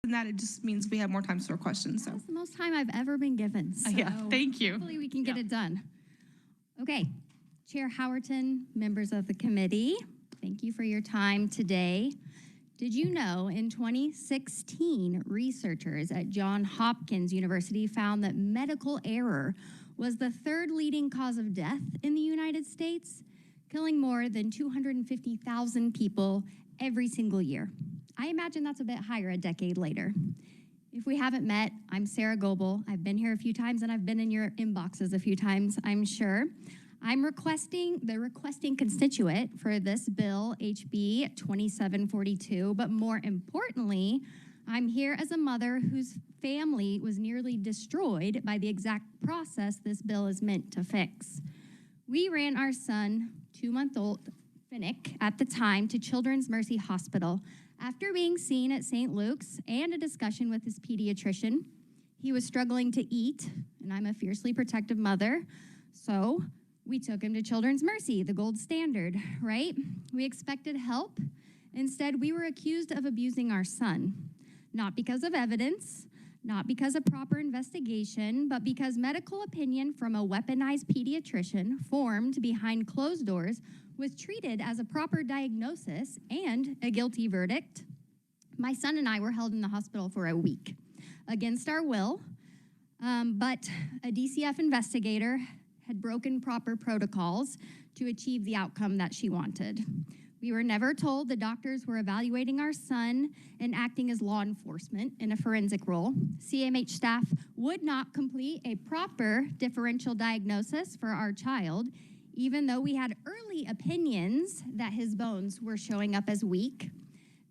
than that, it just means we have more time for questions. So that's the most time I've ever been given. So yeah, thank you. Hopefully we can get it done. Okay, Chair Howerton, members of the committee, thank you for your time today. Did you know in 2016, researchers at Johns Hopkins University found that medical error was the third leading cause of death in the United States, killing more than 250,000 people every single year. I imagine that's a bit higher a decade later. If we haven't met, I'm Sarah Goble. I've been here a few times and I've been in your inboxes a few times, I'm sure. I'm the requesting constituent for this bill, HB 2742, but more importantly, I'm here as a mother whose family was nearly destroyed by the exact process this bill is meant to fix. We ran our son, 2-month-old Finnick, at the time to Children's Mercy Hospital after being seen at St. Luke's and a discussion with his pediatrician. He was struggling to eat, and I'm a fiercely protective mother, so we took him to Children's Mercy, the gold standard, right? We expected help. Instead, we were accused of abusing our son, not because of evidence, not because of proper investigation, but because medical opinion from a weaponized pediatrician formed behind closed doors was treated as a proper diagnosis and a guilty verdict. My son and I were held in the hospital for a week against our will, but a DCF investigator had broken proper protocols to achieve the outcome that she wanted. We were never told the doctors were evaluating our son and acting as law enforcement in a forensic role. CMH staff would not complete a proper differential diagnosis for our child, even though we had early opinions that his bones were showing up as weak.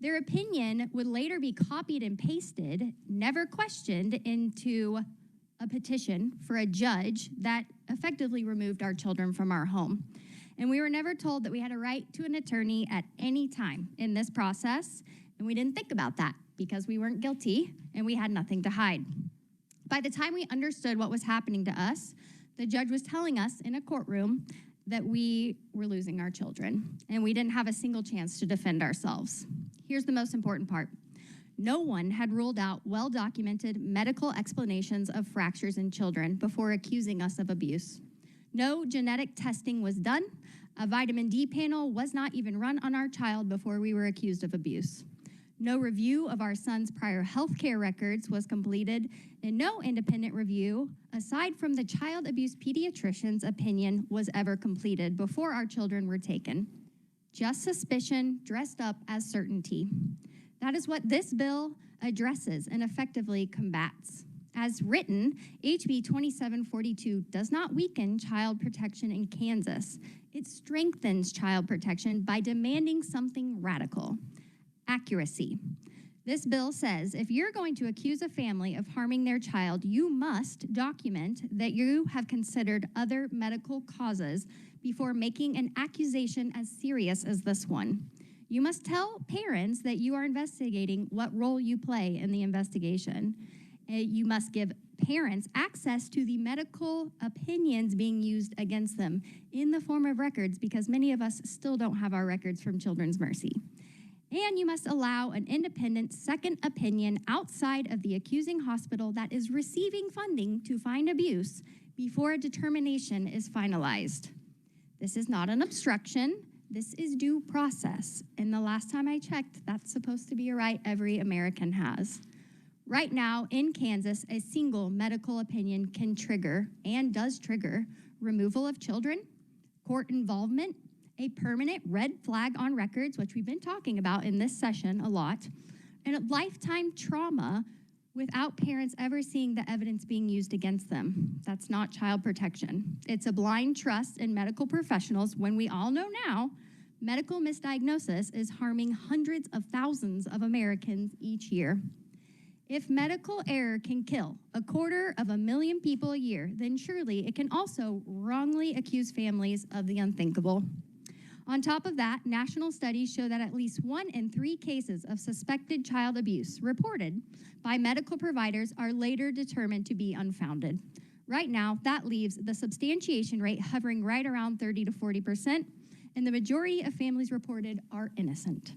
Their opinion would later be copied and pasted, never questioned, into a petition for a judge that effectively removed our children from our home. And we were never told that we had a right to an attorney at any time in this process, and we didn't think about that because we weren't guilty and we had nothing to hide. By the time we understood what was happening to us, the judge was telling us in a courtroom that we were losing our children, and we didn't have a single chance to defend ourselves. Here's the most important part. No one had ruled out well-documented medical explanations of fractures in children before accusing us of abuse. No genetic testing was done. A vitamin D panel was not even run on our child before we were accused of abuse. No review of our son's prior health care records was completed, and no independent review, aside from the child abuse pediatrician's opinion, was ever completed before our children were taken. Just suspicion dressed up as certainty. That is what this bill addresses and effectively combats. As written, HB 2742 does not weaken child protection in Kansas. It strengthens child protection by demanding something radical: accuracy. This bill says if you're going to accuse a family of harming their child, you must document that you have considered other medical causes before making an accusation as serious as this one. You must tell parents that you are investigating what role you play in the investigation. You must give parents access to the medical opinions being used against them in the form of records, because many of us still don't have our records from Children's Mercy. And you must allow an independent second opinion outside of the accusing hospital that is receiving funding to find abuse before a determination is finalized. This is not an obstruction. This is due process. And the last time I checked, that's supposed to be a right every American has. Right now in Kansas, a single medical opinion can trigger, and does trigger, removal of children, court involvement, a permanent red flag on records, which we've been talking about in this session a lot, and a lifetime trauma without parents ever seeing the evidence being used against them. That's not child protection. It's a blind trust in medical professionals when we all know now medical misdiagnosis is harming hundreds of thousands of Americans each year. If medical error can kill 250,000 people a year, then surely it can also wrongly accuse families of the unthinkable. On top of that, national studies show that at least 1 in 3 cases of suspected child abuse reported by medical providers are later determined to be unfounded. Right now, that leaves the substantiation rate hovering right around 30 to 40%, and the majority of families reported are innocent.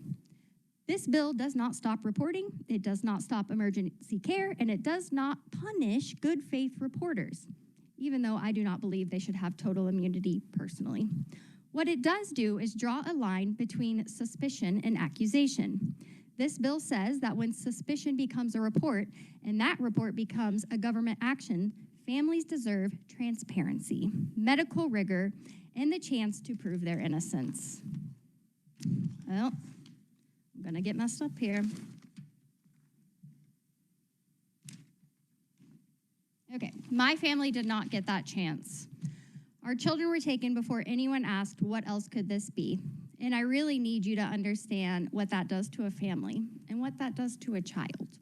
This bill does not stop reporting, it does not stop emergency care, and it does not punish good faith reporters, even though I do not believe they should have total immunity personally. What it does do is draw a line between suspicion and accusation. This bill says that when suspicion becomes a report and that report becomes a government action, families deserve transparency, medical rigor, and the chance to prove their innocence. Well, I'm gonna get messed up here. Okay, my family did not get that chance. Our children were taken before anyone asked, what else could this be? And I really need you to understand what that does to a family and what that does to a child.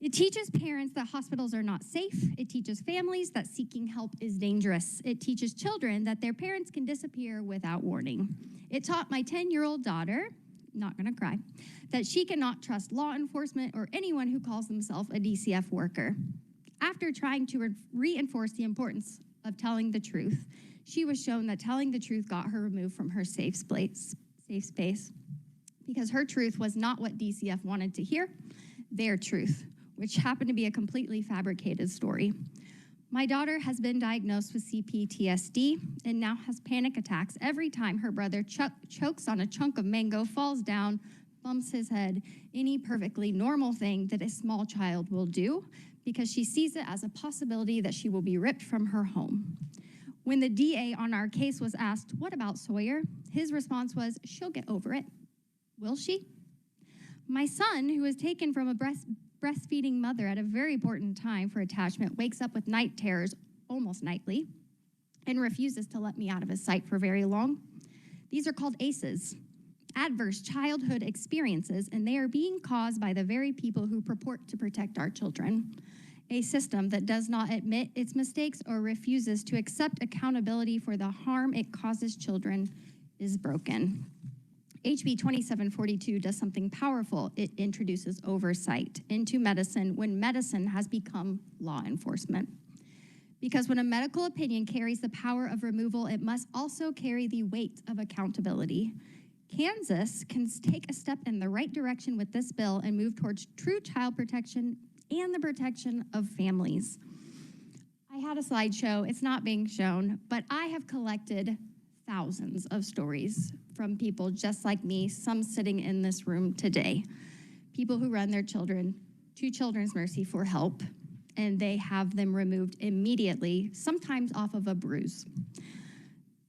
It teaches parents that hospitals are not safe. It teaches families that seeking help is dangerous. It teaches children that their parents can disappear without warning. It taught my 10-year-old daughter, not gonna cry, that she cannot trust law enforcement or anyone who calls themselves a DCF worker. After trying to reinforce the importance of telling the truth, she was shown that telling the truth got her removed from her safe space because her truth was not what DCF wanted to hear, their truth, which happened to be a completely fabricated story. My daughter has been diagnosed with CPTSD and now has panic attacks every time her brother chokes on a chunk of mango, falls down, bumps his head, any perfectly normal thing that a small child will do, because she sees it as a possibility that she will be ripped from her home. When the DA on our case was asked, what about Sawyer? His response was, she'll get over it. Will she? My son, who was taken from a breastfeeding mother at a very important time for attachment, wakes up with night terrors almost nightly and refuses to let me out of his sight for very long. These are called ACEs, adverse childhood experiences, and they are being caused by the very people who purport to protect our children. A system that does not admit its mistakes or refuses to accept accountability for the harm it causes children is broken. HB 2742 does something powerful. It introduces oversight into medicine when medicine has become law enforcement. Because when a medical opinion carries the power of removal, it must also carry the weight of accountability. Kansas can take a step in the right direction with this bill and move towards true child protection and the protection of families. I had a slideshow, it's not being shown, but I have collected thousands of stories from people just like me, some sitting in this room today. People who run their children to Children's Mercy for help, and they have them removed immediately, sometimes off of a bruise.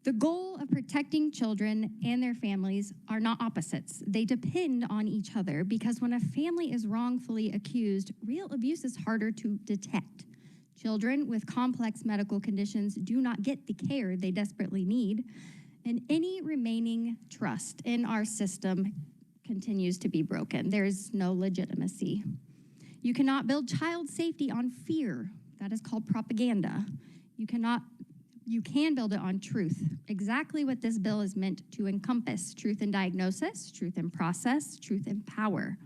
The goal of protecting children and their families are not opposites. They depend on each other because when a family is wrongfully accused, real abuse is harder to detect. Children with complex medical conditions do not get the care they desperately need, and any remaining trust in our system continues to be broken. There's no legitimacy. You cannot build child safety on fear. That is called propaganda. You can build it on truth, exactly what this bill is meant to encompass: truth in diagnosis, truth in process, truth in power.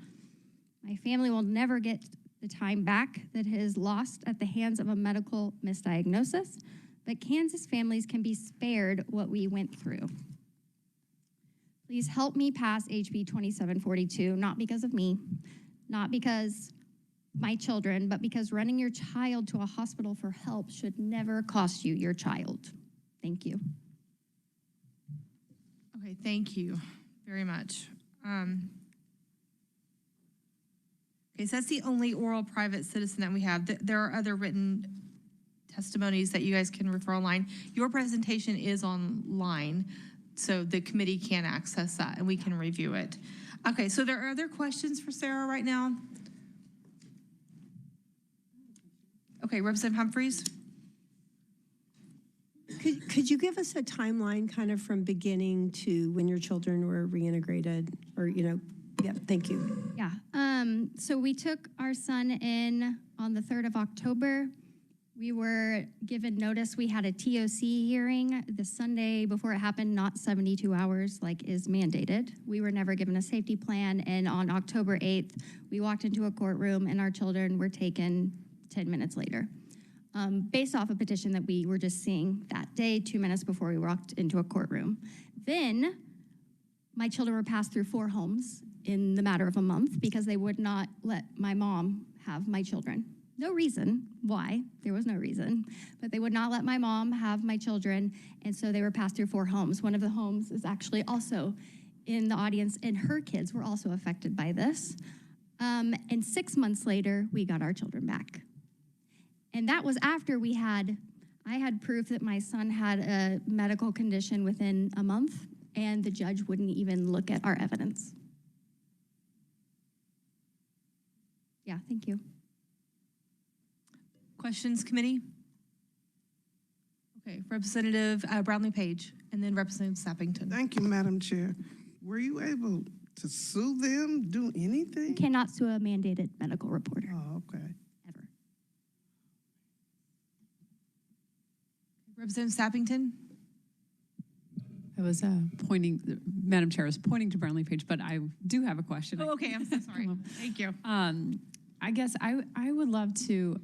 My family will never get the time back that it is lost at the hands of a medical misdiagnosis, but Kansas families can be spared what we went through. Please help me pass HB 2742, not because of me, not because my children, but because running your child to a hospital for help should never cost you your child. Thank you. Okay, thank you very much. Okay, so that's the only oral private citizen that we have. There are other written testimonies that you guys can refer online. Your presentation is online, so the committee can access that and we can review it. Okay, so there are other questions for Sarah right now? Okay, Representative Humphreys. Could you give us a timeline kind of from beginning to when your children were reintegrated or, yeah, thank you. Yeah, so we took our son in on the 3rd of October. We were given notice. We had a TOC hearing the Sunday before it happened, not 72 hours like is mandated. We were never given a safety plan, and on October 8th, we walked into a courtroom and our children were taken 10 minutes later, based off a petition that we were just seeing that day, 2 minutes before we walked into a courtroom. Then My children were passed through 4 homes in the matter of a month because they would not let my mom have my children. No reason why, there was no reason, but they would not let my mom have my children, and so they were passed through 4 homes. One of the homes is actually also in the audience, and her kids were also affected by this. And 6 months later, we got our children back. And that was after I had proof that my son had a medical condition within a month, and the judge wouldn't even look at our evidence. Yeah, thank you. Questions, committee? Okay, Representative Brownlee Page, and then Representative Sappington. Thank you, Madam Chair. Were you able to sue them, do You anything? cannot sue a mandated medical reporter, Oh, okay. ever. Representative Sappington? I was pointing, Madam Chair, I was pointing to Brownlee Page, but I do have a question. Oh, okay, I'm so sorry. Thank you. I guess I would love to